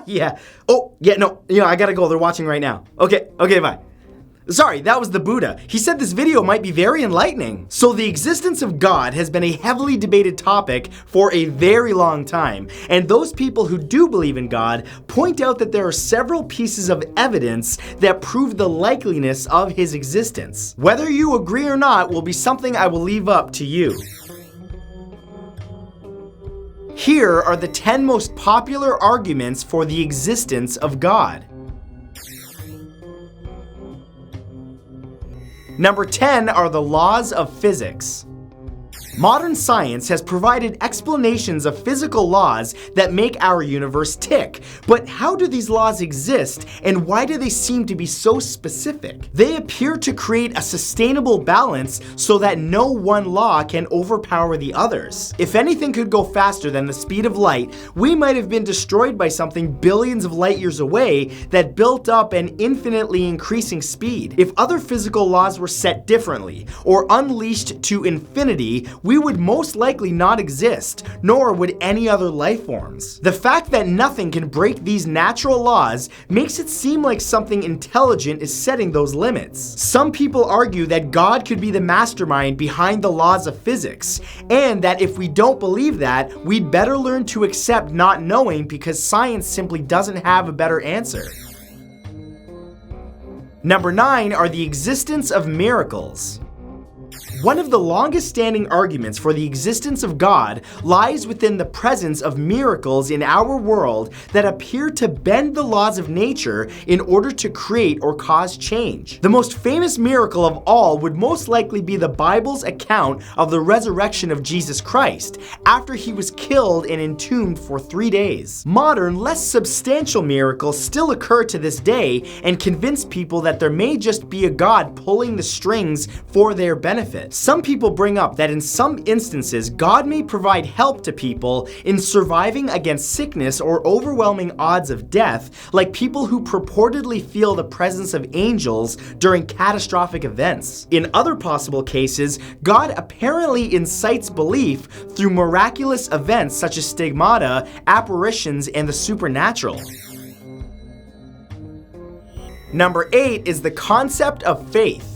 Yeah. Oh, yeah, no, I gotta go. They're watching right now. Okay, bye. Sorry, that was the Buddha. He said this video might be very enlightening. So the existence of God has been a heavily debated topic for a very long time. And those people who do believe in God point out that there are several pieces of evidence that prove the likeliness of his existence. Whether you agree or not will be something I will leave up to you. Here are the 10 most popular arguments for the existence of God. Number 10 are the laws of physics. Modern science has provided explanations of physical laws that make our universe tick. But how do these laws exist, and why do they seem to be so specific? They appear to create a sustainable balance so that no one law can overpower the others. If anything could go faster than the speed of light, we might have been destroyed by something billions of light years away that built up an infinitely increasing speed. If other physical laws were set differently, or unleashed to infinity, we would most likely not exist, nor would any other life forms. The fact that nothing can break these natural laws makes it seem like something intelligent is setting those limits. Some people argue that God could be the mastermind behind the laws of physics, and that if we don't believe that, we'd better learn to accept not knowing because science simply doesn't have a better answer. Number 9 are the existence of miracles. One of the longest standing arguments for the existence of God lies within the presence of miracles in our world that appear to bend the laws of nature in order to create or cause change. The most famous miracle of all would most likely be the Bible's account of the resurrection of Jesus Christ after he was killed and entombed for 3 days. Modern, less substantial miracles still occur to this day and convince people that there may just be a God pulling the strings for their benefit. Some people bring up that in some instances, God may provide help to people in surviving against sickness or overwhelming odds of death, like people who purportedly feel the presence of angels during catastrophic events. In other possible cases, God apparently incites belief through miraculous events such as stigmata, apparitions, and the supernatural. Number 8 is the concept of faith.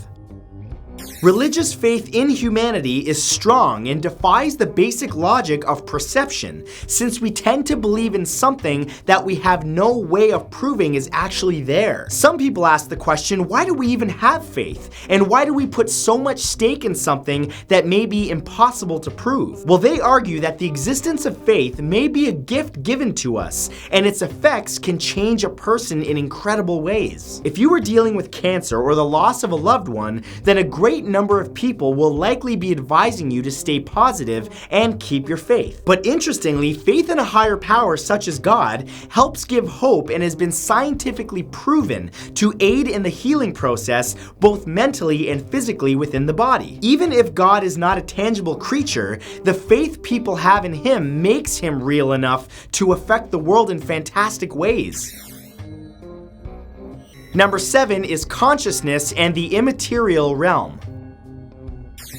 Religious faith in humanity is strong and defies the basic logic of perception, since we tend to believe in something that we have no way of proving is actually there. Some people ask the question, why do we even have faith? And why do we put so much stake in something that may be impossible to prove? Well, they argue that the existence of faith may be a gift given to us, and its effects can change a person in incredible ways. If you are dealing with cancer or the loss of a loved one, then a great number of people will likely be advising you to stay positive and keep your faith. But interestingly, faith in a higher power such as God helps give hope and has been scientifically proven to aid in the healing process both mentally and physically within the body. Even if God is not a tangible creature, the faith people have in him makes him real enough to affect the world in fantastic ways. Number 7 is consciousness and the immaterial realm.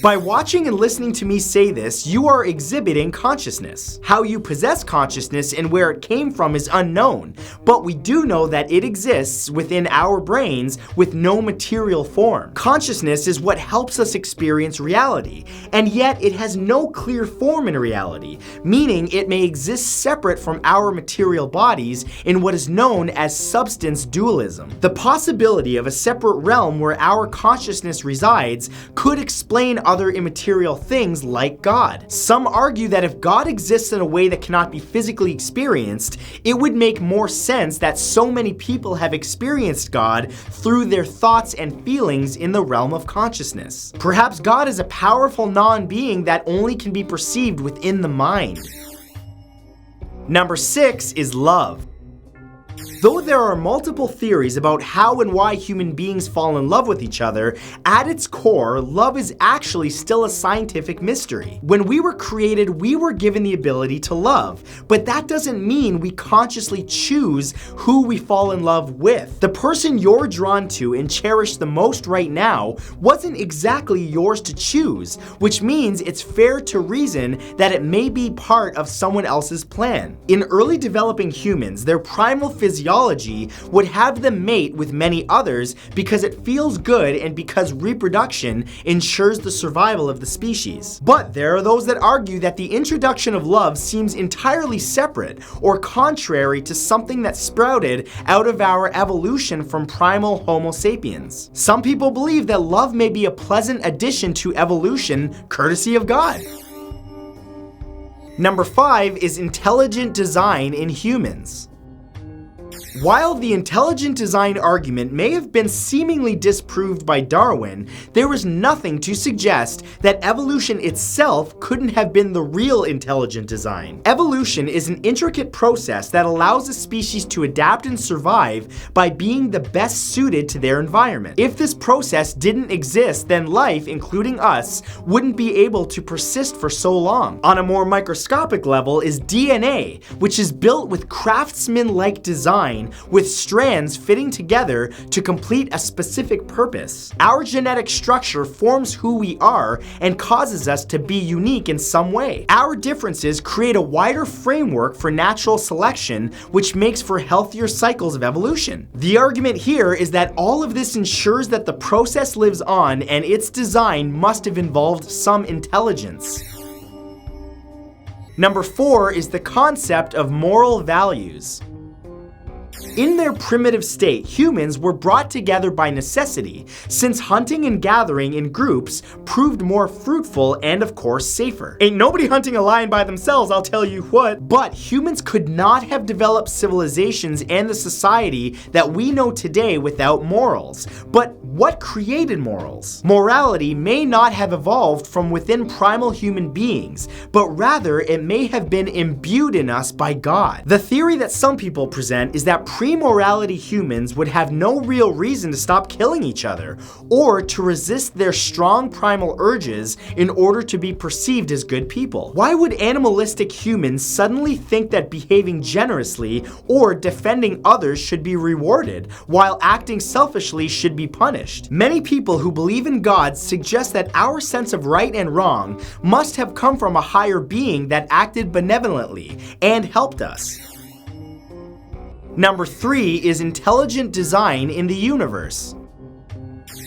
By watching and listening to me say this, you are exhibiting consciousness. How you possess consciousness and where it came from is unknown, but we do know that it exists within our brains with no material form. Consciousness is what helps us experience reality, and yet it has no clear form in reality, meaning it may exist separate from our material bodies in what is known as substance dualism. The possibility of a separate realm where our consciousness resides could explain other immaterial things like God. Some argue that if God exists in a way that cannot be physically experienced, it would make more sense that so many people have experienced God through their thoughts and feelings in the realm of consciousness. Perhaps God is a powerful non-being that only can be perceived within the mind. Number 6 is love. Though there are multiple theories about how and why human beings fall in love with each other, at its core, love is actually still a scientific mystery. When we were created, we were given the ability to love, but that doesn't mean we consciously choose who we fall in love with. The person you're drawn to and cherish the most right now wasn't exactly yours to choose, which means it's fair to reason that it may be part of someone else's plan. In early developing humans, their primal physiology would have them mate with many others because it feels good and because reproduction ensures the survival of the species. But there are those that argue that the introduction of love seems entirely separate or contrary to something that sprouted out of our evolution from primal Homo sapiens. Some people believe that love may be a pleasant addition to evolution courtesy of God. Number 5 is intelligent design in humans. While the intelligent design argument may have been seemingly disproved by Darwin, there was nothing to suggest that evolution itself couldn't have been the real intelligent design. Evolution is an intricate process that allows a species to adapt and survive by being the best suited to their environment. If this process didn't exist, then life, including us, wouldn't be able to persist for so long. On a more microscopic level is DNA, which is built with craftsman-like design with strands fitting together to complete a specific purpose. Our genetic structure forms who we are and causes us to be unique in some way. Our differences create a wider framework for natural selection, which makes for healthier cycles of evolution. The argument here is that all of this ensures that the process lives on and its design must have involved some intelligence. Number 4 is the concept of moral values. In their primitive state, humans were brought together by necessity, since hunting and gathering in groups proved more fruitful and, of course, safer. Ain't nobody hunting a lion by themselves, I'll tell you what. But humans could not have developed civilizations and the society that we know today without morals. But what created morals? Morality may not have evolved from within primal human beings, but rather it may have been imbued in us by God. The theory that some people present is that pre-morality humans would have no real reason to stop killing each other, or to resist their strong primal urges in order to be perceived as good people. Why would animalistic humans suddenly think that behaving generously or defending others should be rewarded, while acting selfishly should be punished? Many people who believe in God suggest that our sense of right and wrong must have come from a higher being that acted benevolently and helped us. Number 3 is intelligent design in the universe.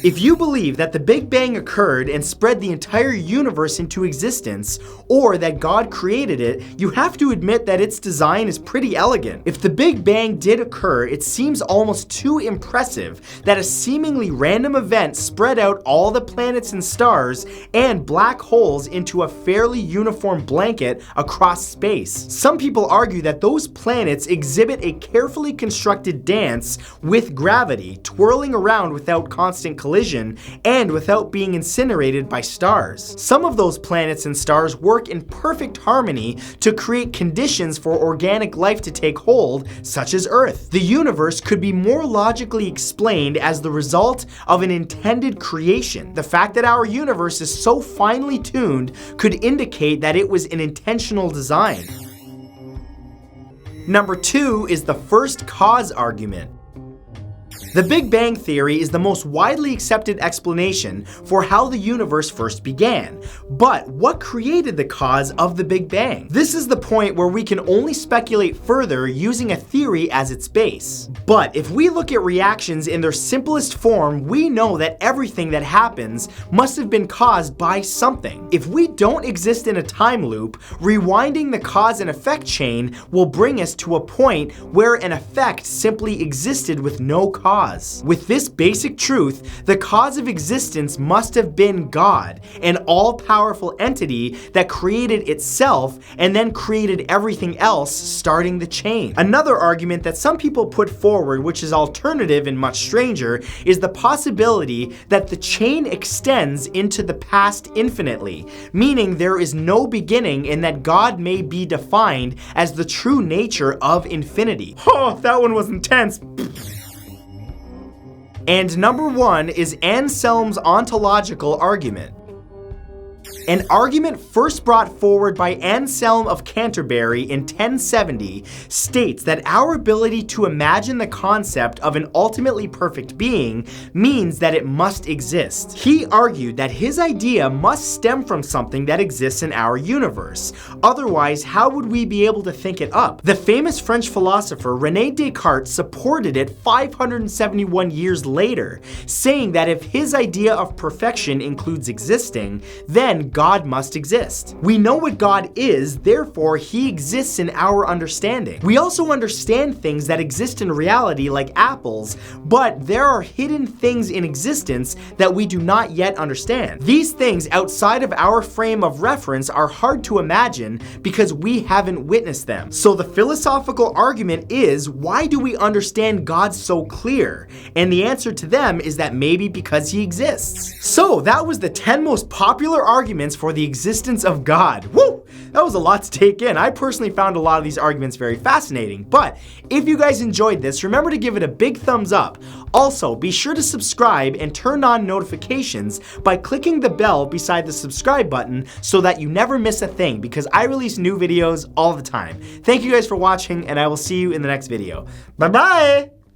If you believe that the Big Bang occurred and spread the entire universe into existence, or that God created it, you have to admit that its design is pretty elegant. If the Big Bang did occur, it seems almost too impressive that a seemingly random event spread out all the planets and stars and black holes into a fairly uniform blanket across space. Some people argue that those planets exhibit a carefully constructed dance with gravity, twirling around without constant collision and without being incinerated by stars. Some of those planets and stars work in perfect harmony to create conditions for organic life to take hold, such as Earth. The universe could be more logically explained as the result of an intended creation. The fact that our universe is so finely tuned could indicate that it was an intentional design. Number 2 is the first cause argument. The Big Bang Theory is the most widely accepted explanation for how the universe first began. But what created the cause of the Big Bang? This is the point where we can only speculate further using a theory as its base. But if we look at reactions in their simplest form, we know that everything that happens must have been caused by something. If we don't exist in a time loop, rewinding the cause and effect chain will bring us to a point where an effect simply existed with no cause. cause. With this basic truth, the cause of existence must have been God, an all-powerful entity that created itself and then created everything else, starting the chain. Another argument that some people put forward, which is alternative and much stranger, is the possibility that the chain extends into the past infinitely, meaning there is no beginning and that God may be defined as the true nature of infinity. Oh, that one was intense. And number 1 is Anselm's ontological argument. An argument first brought forward by Anselm of Canterbury in 1070 states that our ability to imagine the concept of an ultimately perfect being means that it must exist. He argued that his idea must stem from something that exists in our universe. Otherwise, how would we be able to think it up? The famous French philosopher René Descartes supported it 571 years later, saying that if his idea of perfection includes existing, then God must exist. We know what God is, therefore he exists in our understanding. We also understand things that exist in reality like apples, but there are hidden things in existence that we do not yet understand. These things outside of our frame of reference are hard to imagine because we haven't witnessed them. So the philosophical argument is, why do we understand God so clear? And the answer to them is that maybe because he exists. So that was the 10 most popular arguments for the existence of God. Woo! That was a lot to take in. I personally found a lot of these arguments very fascinating, but if you guys enjoyed this, remember to give it a big thumbs up. Also, be sure to subscribe and turn on notifications by clicking the bell beside the subscribe button so that you never miss a thing, because I release new videos all the time. Thank you guys for watching, and I will see you in the next video. Bye-bye!